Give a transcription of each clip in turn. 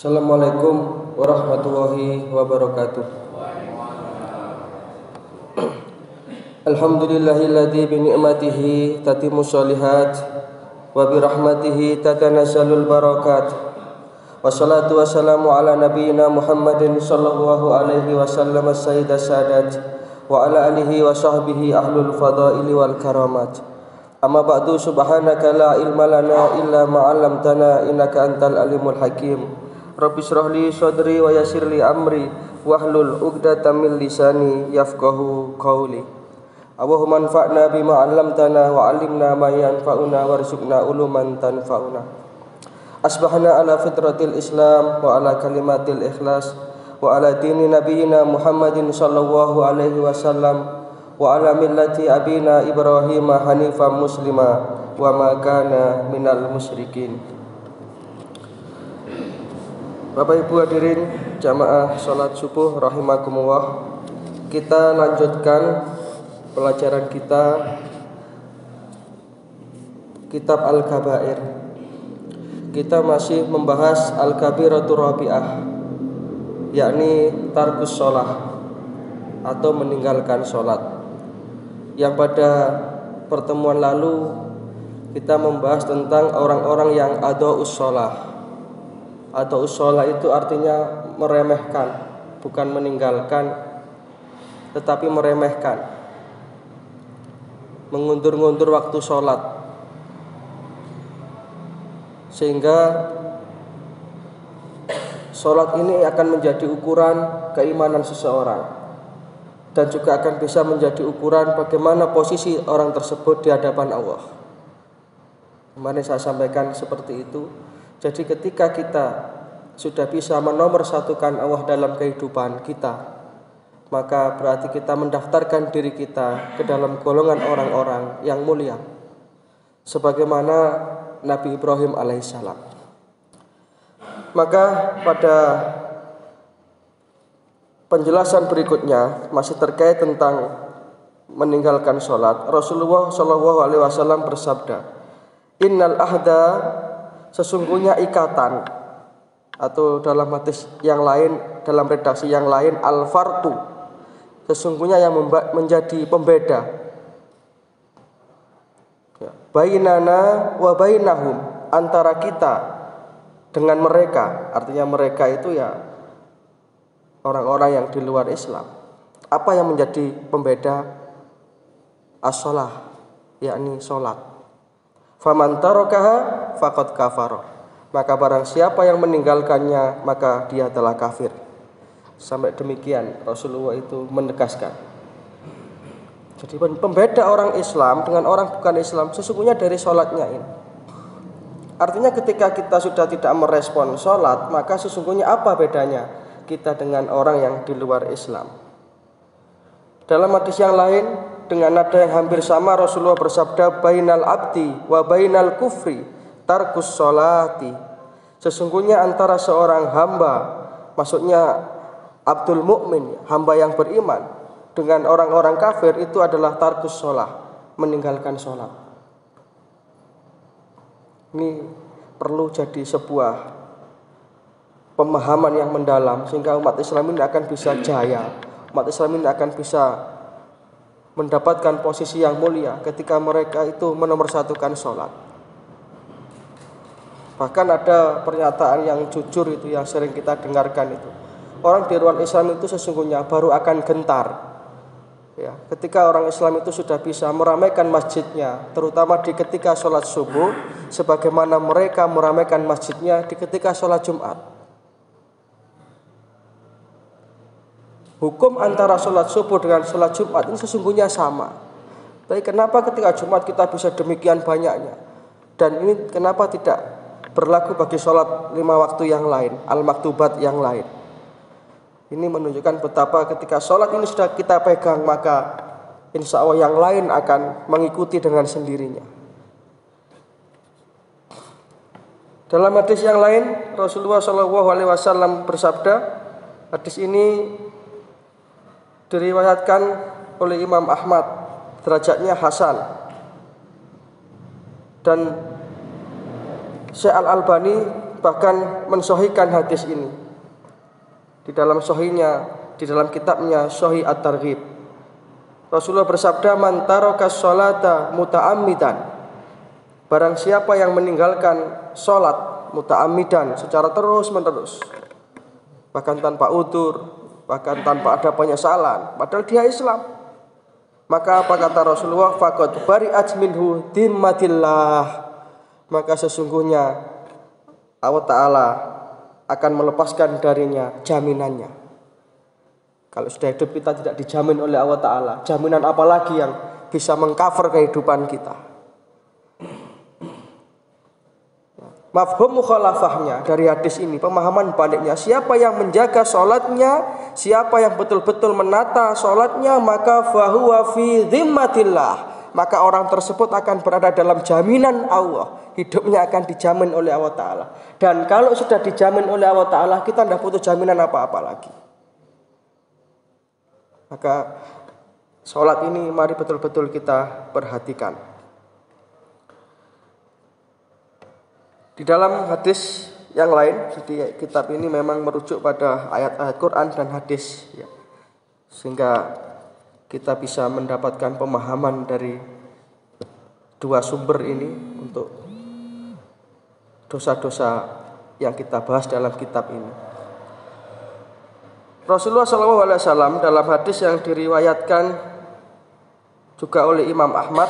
Assalamualaikum warahmatullahi wabarakatuh. Alhamdulillahilladzi bi ni'matihi tatimmu shalihat wa bi rahmatihi tatanazalul barakat. Wassalatu wassalamu ala nabiyyina Muhammadin sallallahu alaihi wasallam as-sayyidas sadat wa ala alihi wa sahbihi ahlul fadaili wal karamat. Amma ba'du, subhanaka la ilma lana illa ma 'allamtana innaka antal alimul hakim. Rabbi shrah li sadri wa yassir li amri wahlul 'uqdatam min lisani yafqahu qawli. Allahumma anfa'na bima 'allamtana wa 'allimna ma yanfa'una warzuqna uluman tanfa'una. Asbahna ala fitratil Islam wa ala kalimatil ikhlas wa ala dini nabiyyina Muhammadin sallallahu alaihi wasallam wa ala millati abina Ibrahim hanifan muslima wa ma kana minal musyrikin. Bapak Ibu hadirin jamaah salat subuh rahimakumullah. Kita lanjutkan pelajaran kita kitab Al-Kabair. Kita masih membahas Al-Kabiratur Rabi'ah, yakni tarkus sholah atau meninggalkan sholat. Yang pada pertemuan lalu kita membahas tentang orang-orang yang adaa'us sholah. Adaa'us sholah itu artinya meremehkan, bukan meninggalkan, tetapi meremehkan, mengundur-ngundur waktu sholat, sehingga sholat ini akan menjadi ukuran keimanan seseorang dan juga akan bisa menjadi ukuran bagaimana posisi orang tersebut di hadapan Allah. Kemarin saya sampaikan seperti itu. Jadi ketika kita sudah bisa menomorsatukan Allah dalam kehidupan kita, maka berarti kita mendaftarkan diri kita ke dalam golongan orang-orang yang mulia, sebagaimana Nabi Ibrahim alaihissalam. Maka pada penjelasan berikutnya masih terkait tentang meninggalkan sholat, Rasulullah Shallallahu Alaihi Wasallam bersabda, Innal ahda, sesungguhnya ikatan, atau dalam hadis yang lain, dalam redaksi yang lain, al-farqu, sesungguhnya yang menjadi pembeda, bainana wa bainahum, antara kita dengan mereka. Artinya mereka itu ya orang-orang yang di luar Islam. Apa yang menjadi pembeda? As-shalah, yakni sholat. Faman tarakaha faqad kafara, maka barang siapa yang meninggalkannya maka dia telah kafir. Sampai demikian Rasulullah itu menegaskan. Jadi pembeda orang Islam dengan orang bukan Islam sesungguhnya dari sholatnya ini. Artinya ketika kita sudah tidak merespon sholat, maka sesungguhnya apa bedanya kita dengan orang yang di luar Islam? Dalam hadis yang lain dengan nada yang hampir sama, Rasulullah bersabda, bainal abdi wa bainal kufri tarkus sholati, sesungguhnya antara seorang hamba, maksudnya abdul mukmin, hamba yang beriman, dengan orang-orang kafir itu adalah tarkus sholah, meninggalkan sholat. Ini perlu jadi sebuah pemahaman yang mendalam sehingga umat Islam ini akan bisa jaya, umat Islam ini akan bisa mendapatkan posisi yang mulia ketika mereka itu menomorsatukan sholat. Bahkan ada pernyataan yang jujur itu yang sering kita dengarkan itu, orang di luar Islam itu sesungguhnya baru akan gentar ya, ketika orang Islam itu sudah bisa meramaikan masjidnya, terutama di ketika sholat subuh, sebagaimana mereka meramaikan masjidnya di ketika sholat Jumat. Hukum antara sholat subuh dengan sholat Jumat ini sesungguhnya sama. Tapi kenapa ketika Jumat kita bisa demikian banyaknya? Dan ini kenapa tidak berlaku bagi sholat 5 waktu yang lain, al-maktubat yang lain? Ini menunjukkan betapa ketika sholat ini sudah kita pegang, maka insya Allah yang lain akan mengikuti dengan sendirinya. Dalam hadis yang lain, Rasulullah SAW bersabda, hadis ini diriwayatkan oleh Imam Ahmad, derajatnya hasan, dan Syekh Al-Albani bahkan mensohikan hadis ini di dalam sohinya, di dalam kitabnya Sahih At-Targhib. Rasulullah bersabda, man taraka sholata muta'ammidan, barang siapa yang meninggalkan sholat muta'ammidan secara terus menerus, bahkan tanpa udzur, bahkan tanpa ada penyesalan, padahal dia Islam, maka apa kata Rasulullah, faqad bari'at minhu dhimmatillah, maka sesungguhnya Allah Ta'ala akan melepaskan darinya jaminannya. Kalau sudah hidup kita tidak dijamin oleh Allah Ta'ala, jaminan apa lagi yang bisa mengcover kehidupan kita? Mafhum mukhalafahnya dari hadis ini, pemahaman baliknya, siapa yang menjaga sholatnya, siapa yang betul-betul menata sholatnya, maka fahuwa fi dhimmatillah, maka orang tersebut akan berada dalam jaminan Allah, hidupnya akan dijamin oleh Allah Ta'ala. Dan kalau sudah dijamin oleh Allah Ta'ala, kita tidak butuh jaminan apa-apa lagi. Maka sholat ini mari betul-betul kita perhatikan. Di dalam hadis yang lain, jadi kitab ini memang merujuk pada ayat-ayat Quran dan hadis, ya, sehingga kita bisa mendapatkan pemahaman dari dua sumber ini untuk dosa-dosa yang kita bahas dalam kitab ini. Rasulullah SAW dalam hadis yang diriwayatkan juga oleh Imam Ahmad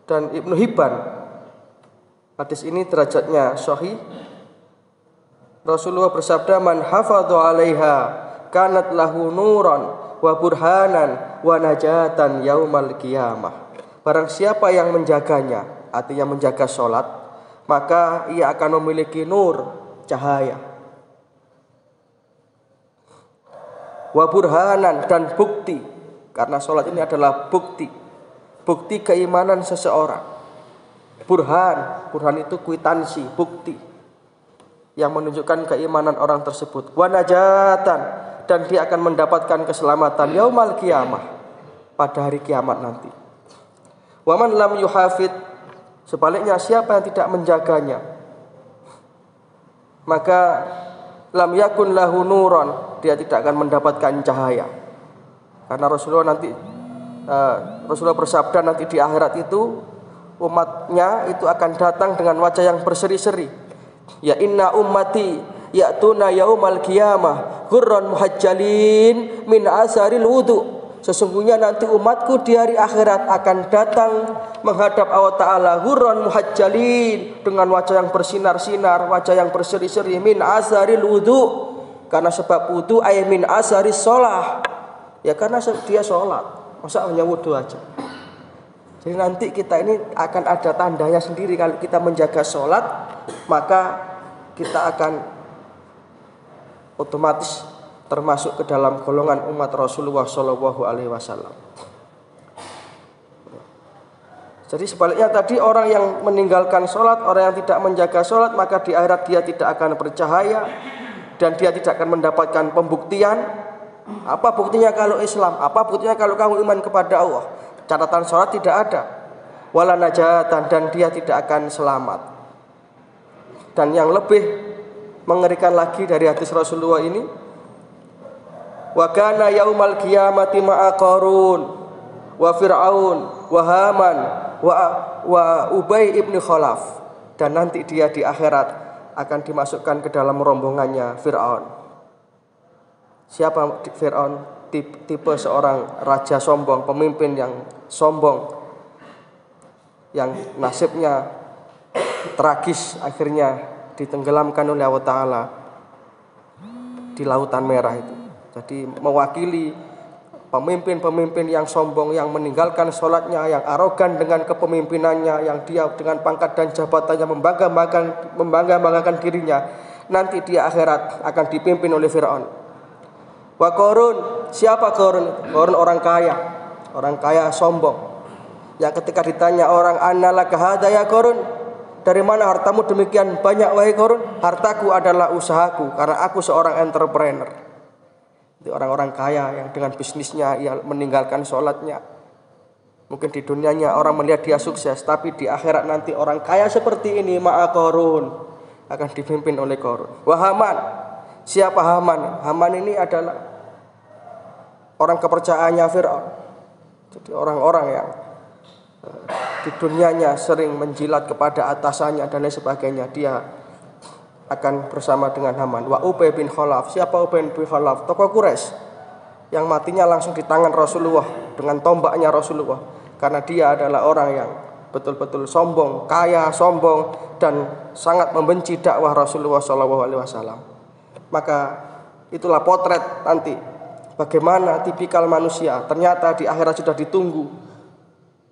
dan Ibnu Hibban, hadis ini derajatnya sahih. Rasulullah bersabda, man hafadhu 'alaiha kanat lahu nuran wa burhanan wa najatan yaumal qiyamah. Barang siapa yang menjaganya, artinya menjaga sholat, maka ia akan memiliki nur, cahaya, wa burhanan, dan bukti, karena sholat ini adalah bukti keimanan seseorang. Burhan itu kwitansi, bukti yang menunjukkan keimanan orang tersebut. Wa najatan, dan dia akan mendapatkan keselamatan yaumal qiyamah, pada hari kiamat nanti. Wa man lam yuhafid, sebaliknya siapa yang tidak menjaganya, maka lam yakun lahu nuron, dia tidak akan mendapatkan cahaya. Karena Rasulullah bersabda, nanti di akhirat itu umatnya itu akan datang dengan wajah yang berseri-seri. Ya inna ummati ya'tuna yaumal qiyamah ghurran muhajjalin min asaril wudu. Sesungguhnya nanti umatku di hari akhirat akan datang menghadap Allah Ta'ala ghurran muhajjalin, dengan wajah yang bersinar-sinar, wajah yang berseri-seri, min asaril wudu, karena sebab wudu ay min asaris sholah, ya karena dia sholat, masa hanya wudu aja. Jadi nanti kita ini akan ada tandanya sendiri. Kalau kita menjaga sholat, maka kita akan otomatis termasuk ke dalam golongan umat Rasulullah SAW. Jadi sebaliknya tadi, orang yang meninggalkan sholat, orang yang tidak menjaga sholat, maka di akhirat dia tidak akan bercahaya dan dia tidak akan mendapatkan pembuktian. Apa buktinya kalau Islam? Apa buktinya kalau kamu iman kepada Allah? Catatan sholat tidak ada. Wala najatan, dan dia tidak akan selamat. Dan yang lebih mengerikan lagi dari hadis Rasulullah ini, wa kana yaumal qiyamati ma'a Qarun wa Fir'aun wa Haman wa Ubay ibn Khalaf, dan nanti dia di akhirat akan dimasukkan ke dalam rombongannya Fir'aun. Siapa Fir'aun? Tipe seorang raja sombong, pemimpin yang sombong, yang nasibnya tragis, akhirnya ditenggelamkan oleh Allah Ta'ala di Lautan Merah itu. Jadi mewakili pemimpin-pemimpin yang sombong, yang meninggalkan sholatnya, yang arogan dengan kepemimpinannya, yang dia dengan pangkat dan jabatannya membangga-banggakan dirinya, nanti di akhirat akan dipimpin oleh Fir'aun. Wa Qarun, siapa Qarun? Qarun orang kaya sombong, yang ketika ditanya orang, annalaka hadza ya Qarun, dari mana hartamu demikian banyak wahai Qarun? Hartaku adalah usahaku, karena aku seorang entrepreneur. Itu orang-orang kaya yang dengan bisnisnya ia meninggalkan sholatnya. Mungkin di dunianya orang melihat dia sukses, tapi di akhirat nanti orang kaya seperti ini ma'a Qarun, akan dipimpin oleh Qarun. Wa Haman. Siapa Haman? Haman ini adalah orang kepercayaannya Fir'aun. Jadi orang-orang yang di dunianya sering menjilat kepada atasannya dan lain sebagainya, dia akan bersama dengan Haman. Wa Ubay bin Khalaf. Siapa Ubay bin Khalaf? Tokoh Quraisy yang matinya langsung di tangan Rasulullah dengan tombaknya Rasulullah, karena dia adalah orang yang betul-betul sombong, kaya, sombong, dan sangat membenci dakwah Rasulullah SAW. Maka itulah potret nanti bagaimana tipikal manusia. Ternyata di akhirat sudah ditunggu.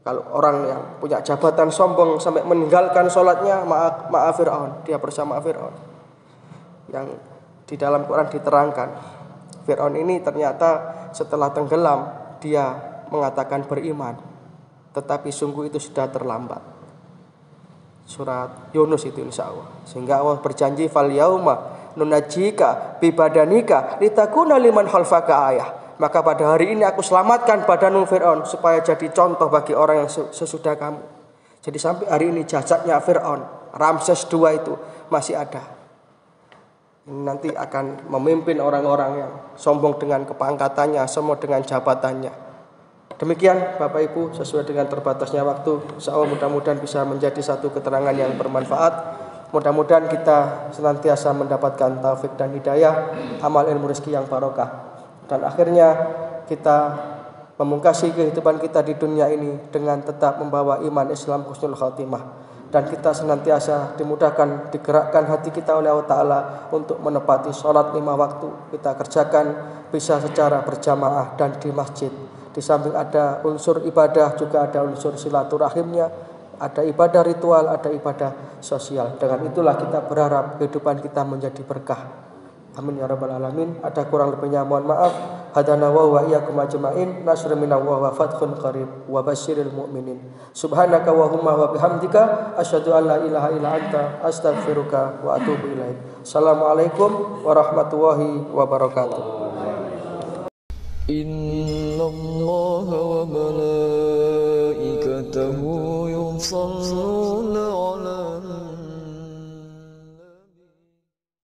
Kalau orang yang punya jabatan sombong sampai meninggalkan sholatnya, maaf Fir'aun, dia bersama Fir'aun. Yang di dalam Quran diterangkan, Fir'aun ini ternyata setelah tenggelam dia mengatakan beriman, tetapi sungguh itu sudah terlambat. Surat Yunus itu insya Allah. Sehingga Allah berjanji, fal yauma nunajjika bibadanika litakuna liman khalfaka ayah. Maka pada hari ini aku selamatkan badanmu Fir'aun supaya jadi contoh bagi orang yang sesudah kamu. Jadi sampai hari ini jasadnya Fir'aun, Ramses II itu masih ada. Ini nanti akan memimpin orang-orang yang sombong dengan kepangkatannya, sombong dengan jabatannya. Demikian Bapak Ibu, sesuai dengan terbatasnya waktu, insya Allah mudah-mudahan bisa menjadi satu keterangan yang bermanfaat. Mudah-mudahan kita senantiasa mendapatkan taufik dan hidayah, amal ilmu rezeki yang barokah. Dan akhirnya kita memungkasi kehidupan kita di dunia ini dengan tetap membawa iman Islam husnul khatimah. Dan kita senantiasa dimudahkan, digerakkan hati kita oleh Allah Ta'ala untuk menepati sholat 5 waktu. Kita kerjakan bisa secara berjamaah dan di masjid. Di samping ada unsur ibadah, juga ada unsur silaturahimnya, ada ibadah ritual, ada ibadah sosial. Dengan itulah kita berharap kehidupan kita menjadi berkah. Amin ya rabbal alamin. Ada kurang lebihnya mohon maaf. Hadana wa iyyakum ajmain. Nasrun minallah wa fathun qarib wa basyiril mu'minin. Subhanaka wa humma wa bihamdika asyhadu an la ilaha illa anta astaghfiruka wa atubu ilaik. Assalamualaikum warahmatullahi wabarakatuh. Innallaha wa malaikatahu yusholluna